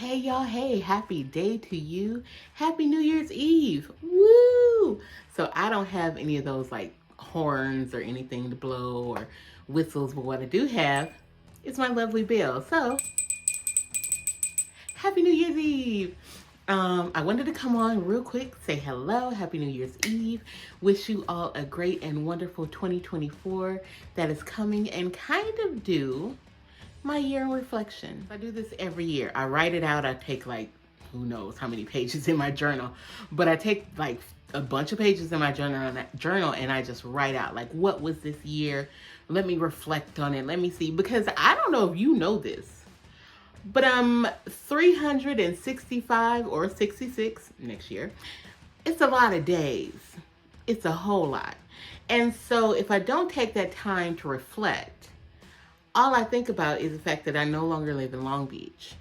Hey y'all, hey, happy day to you. Happy New Year's Eve. Woo! So I don't have any of those like horns or anything to blow or whistles, but what I do have is my lovely bell. So happy New Year's Eve. I wanted to come on real quick, say hello, happy New Year's Eve. Wish you all a great and wonderful 2024 that is coming, and kind of do my year in reflection. I do this every year. I write it out. I take like, who knows how many pages in my journal, but I take like a bunch of pages in my journal and I just write out like, what was this year? Let me reflect on it. Let me see, because I don't know if you know this, but I'm 365 or 66 next year. It's a lot of days. It's a whole lot. And so if I don't take that time to reflect, all I think about is the fact that I no longer live in Long Beach.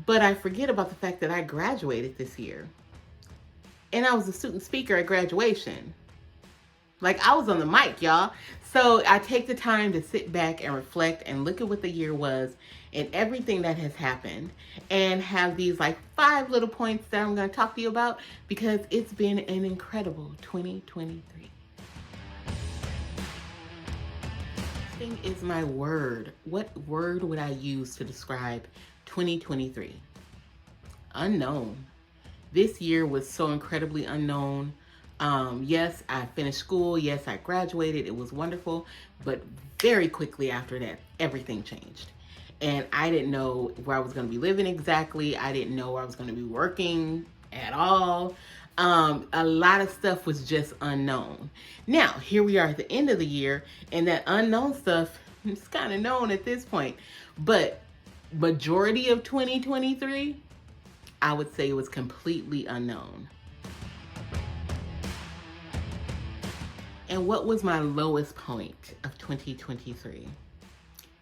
But I forget about the fact that I graduated this year. And I was a student speaker at graduation. Like, I was on the mic, y'all. So I take the time to sit back and reflect and look at what the year was and everything that has happened, and have these like 5 little points that I'm going to talk to you about, because it's been an incredible 2023. Is my word. What word would I use to describe 2023? Unknown. This year was so incredibly unknown. Yes, I finished school. Yes, I graduated. It was wonderful. But very quickly after that, everything changed. And I didn't know where I was going to be living exactly. I didn't know where I was going to be working at all. A lot of stuff was just unknown. Now, here we are at the end of the year, and that unknown stuff is kind of known at this point. But majority of 2023, I would say it was completely unknown. And what was my lowest point of 2023?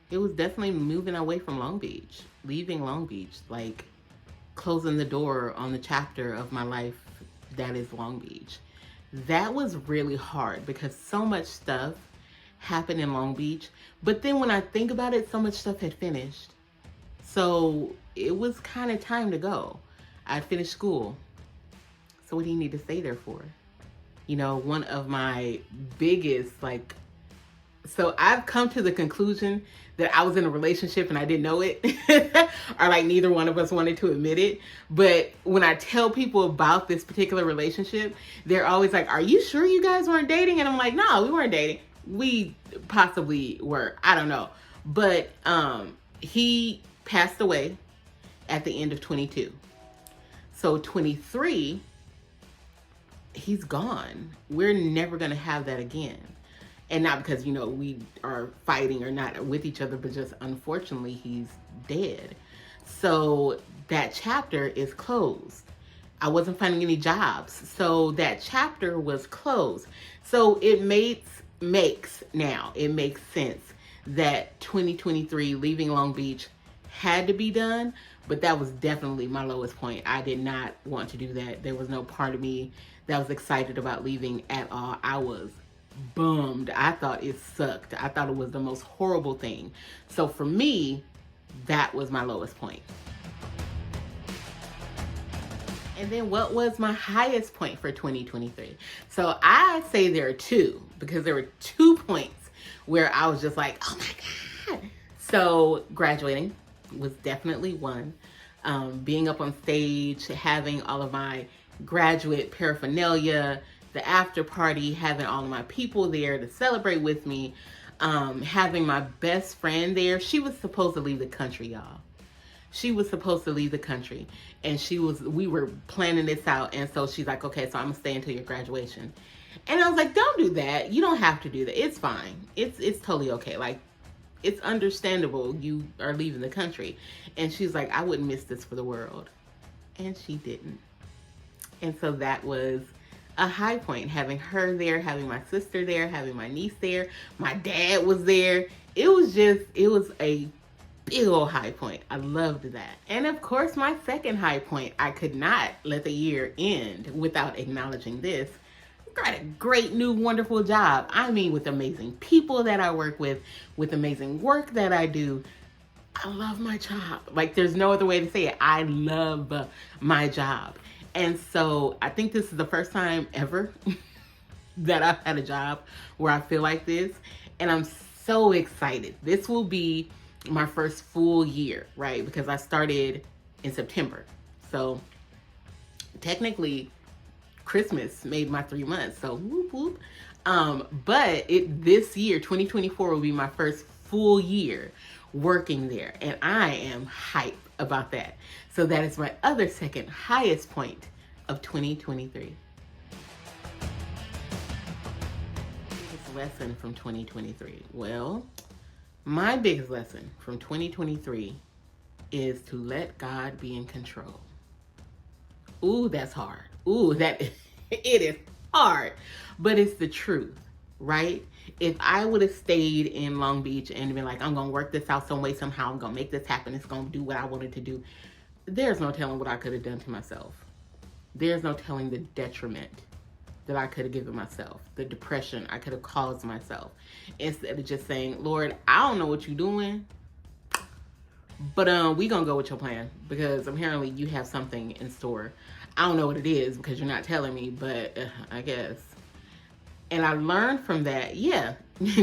It was definitely moving away from Long Beach, leaving Long Beach, like closing the door on the chapter of my life that is Long Beach. That was really hard because so much stuff happened in Long Beach. But then when I think about it, so much stuff had finished. So it was kind of time to go. I finished school. So what do you need to stay there for? You know, one of my biggest, so I've come to the conclusion that I was in a relationship and I didn't know it, or like neither one of us wanted to admit it. But when I tell people about this particular relationship, they're always like, are you sure you guys weren't dating? And I'm like, no, we weren't dating. We possibly were, I don't know. But he passed away at the end of 22. So 23, he's gone. We're never gonna have that again. And not because, you know, we are fighting or not with each other, but just unfortunately he's dead. So that chapter is closed. I wasn't finding any jobs. So that chapter was closed. So it makes sense that 2023 leaving Long Beach had to be done, but that was definitely my lowest point. I did not want to do that. There was no part of me that was excited about leaving at all. I was bummed. I thought it sucked. I thought it was the most horrible thing. So for me, that was my lowest point. And then what was my highest point for 2023? So I say there are 2, because there were 2 points where I was just like, oh my God. So graduating was definitely one. Being up on stage, having all of my graduate paraphernalia, the after party, having all of my people there to celebrate with me, having my best friend there. She was supposed to leave the country, y'all. She was supposed to leave the country, and we were planning this out. And so she's like, okay, so I'm gonna stay until your graduation. And I was like, don't do that. You don't have to do that. It's fine. It's totally okay. Like, it's understandable you are leaving the country. And she's like, I wouldn't miss this for the world. And she didn't. And so that was a high point, having her there, having my sister there, having my niece there. My dad was there. It was a big old high point. I loved that. And of course, my second high point, I could not let the year end without acknowledging this. Got a great new wonderful job. I mean, with amazing people that I work with amazing work that I do. I love my job. Like, there's no other way to say it. I love my job. And so I think this is the first time ever that I've had a job where I feel like this. And I'm so excited. This will be my first full year, right? Because I started in September. So technically, Christmas made my 3 months. So whoop whoop. But this year, 2024, will be my first full year working there. And I am hyped about that. So that is my other second highest point of 2023. Biggest lesson from 2023. Well, my biggest lesson from 2023 is to let God be in control. Ooh, that's hard. Ooh, it is hard, but it's the truth, right? If I would have stayed in Long Beach and been like, I'm going to work this out some way, somehow, I'm going to make this happen, it's going to do what I wanted to do, there's no telling what I could have done to myself. There's no telling the detriment that I could have given myself, the depression I could have caused myself. Instead of just saying, Lord, I don't know what you're doing, but we gonna go with your plan because apparently you have something in store. I don't know what it is because you're not telling me, but I guess. And I learned from that, yeah,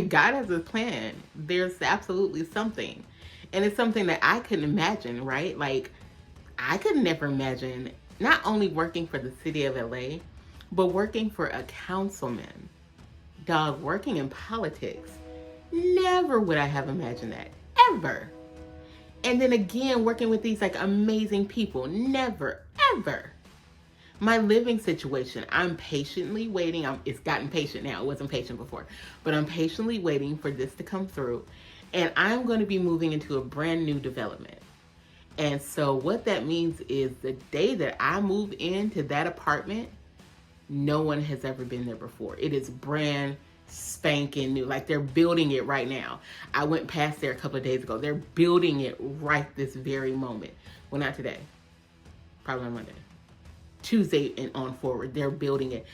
God has a plan. There's absolutely something. And it's something that I couldn't imagine, right? Like, I could never imagine not only working for the city of LA, but working for a councilman. Dog, working in politics. Never would I have imagined that, ever. And then again, working with these like amazing people. Never, ever. My living situation, I'm patiently waiting. It's gotten patient now. It wasn't patient before. But I'm patiently waiting for this to come through. And I'm going to be moving into a brand new development. And so what that means is the day that I move into that apartment, no one has ever been there before. It is brand spanking new. Like, they're building it right now. I went past there a couple of days ago. They're building it right this very moment. Well, not today. Probably on Monday. Tuesday and on forward. They're building it.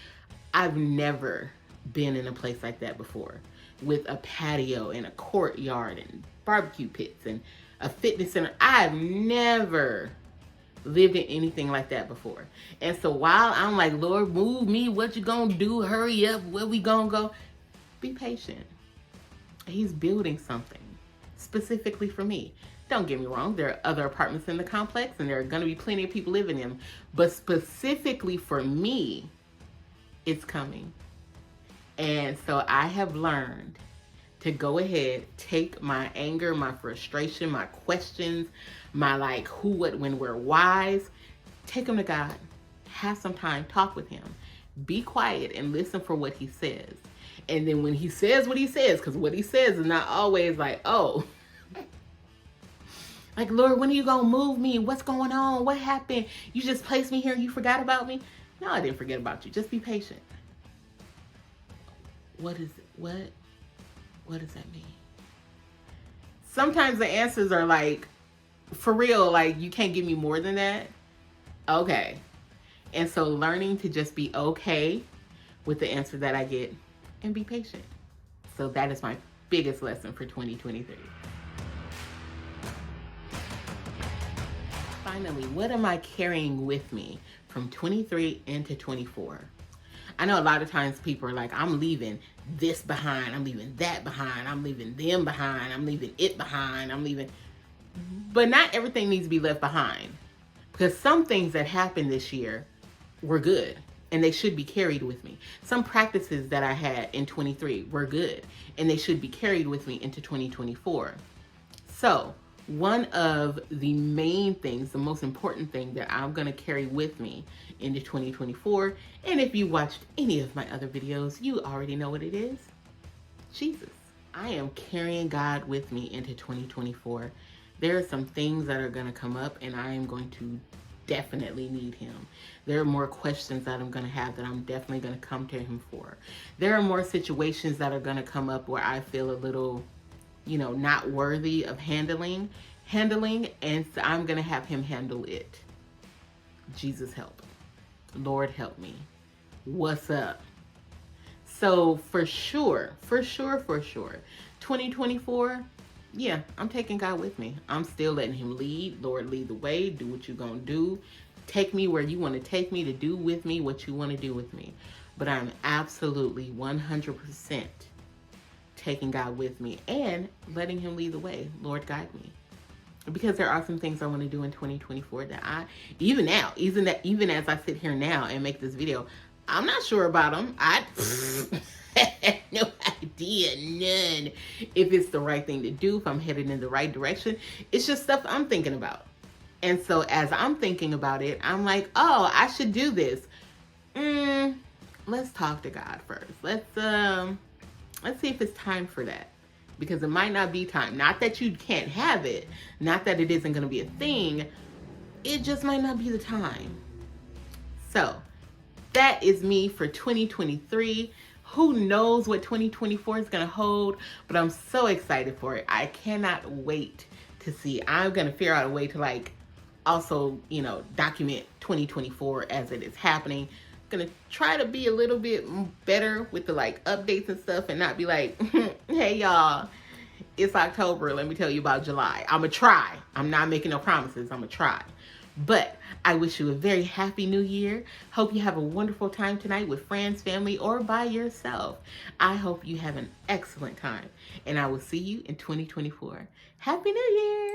I've never been in a place like that before, with a patio and a courtyard and barbecue pits and a fitness center. I've never lived in anything like that before. And so while I'm like, Lord, move me, what you gonna do? Hurry up, where we gonna go? Be patient. He's building something specifically for me. Don't get me wrong, there are other apartments in the complex and there are gonna be plenty of people living in them. But specifically for me, it's coming. And so I have learned to go ahead, take my anger, my frustration, my questions, my like who, what, when, where, whys, take them to God. Have some time, talk with him. Be quiet and listen for what he says. And then when he says what he says, because what he says is not always like, oh, like, Lord, when are you going to move me? What's going on? What happened? You just placed me here and you forgot about me? No, I didn't forget about you. Just be patient. What is it? What does that mean? Sometimes the answers are like, for real, like, you can't give me more than that. Okay. And so learning to just be okay with the answer that I get and be patient. So that is my biggest lesson for 2023. Finally, what am I carrying with me from 23 into 24? I know a lot of times people are like, I'm leaving this behind, I'm leaving that behind, I'm leaving them behind, I'm leaving it behind, I'm leaving. But not everything needs to be left behind. Because some things that happened this year were good and they should be carried with me. Some practices that I had in 23 were good and they should be carried with me into 2024. So one of the main things, the most important thing that I'm going to carry with me into 2024, and if you watched any of my other videos, you already know what it is. Jesus. I am carrying God with me into 2024. There are some things that are going to come up and I am going to definitely need him. There are more questions that I'm going to have that I'm definitely going to come to him for. There are more situations that are going to come up where I feel a little, not worthy of handling, and so I'm going to have him handle it. Jesus help. Lord help me. What's up? So for sure, 2024, Yeah, I'm taking God with me. I'm still letting him lead. Lord, lead the way. Do what you're going to do. Take me where you want to take me, to do with me what you want to do with me. But I'm absolutely 100% taking God with me and letting him lead the way. Lord, guide me. Because there are some things I want to do in 2024 that even as I sit here now and make this video, I'm not sure about them. I have no idea, none, if it's the right thing to do, if I'm headed in the right direction. It's just stuff I'm thinking about. And so as I'm thinking about it, I'm like, oh, I should do this. Let's talk to God first. Let's see if it's time for that. Because it might not be time. Not that you can't have it. Not that it isn't going to be a thing. It just might not be the time. So, that is me for 2023. Who knows what 2024 is going to hold, but I'm so excited for it. I cannot wait to see. I'm going to figure out a way to also, document 2024 as it is happening. Gonna try to be a little bit better with the updates and stuff, and not be like, hey y'all, it's October, let me tell you about July. I'm gonna try. I'm not making no promises. I'm gonna try. But I wish you a very happy new year. Hope you have a wonderful time tonight with friends, family, or by yourself. I hope you have an excellent time, and I will see you in 2024. Happy New Year.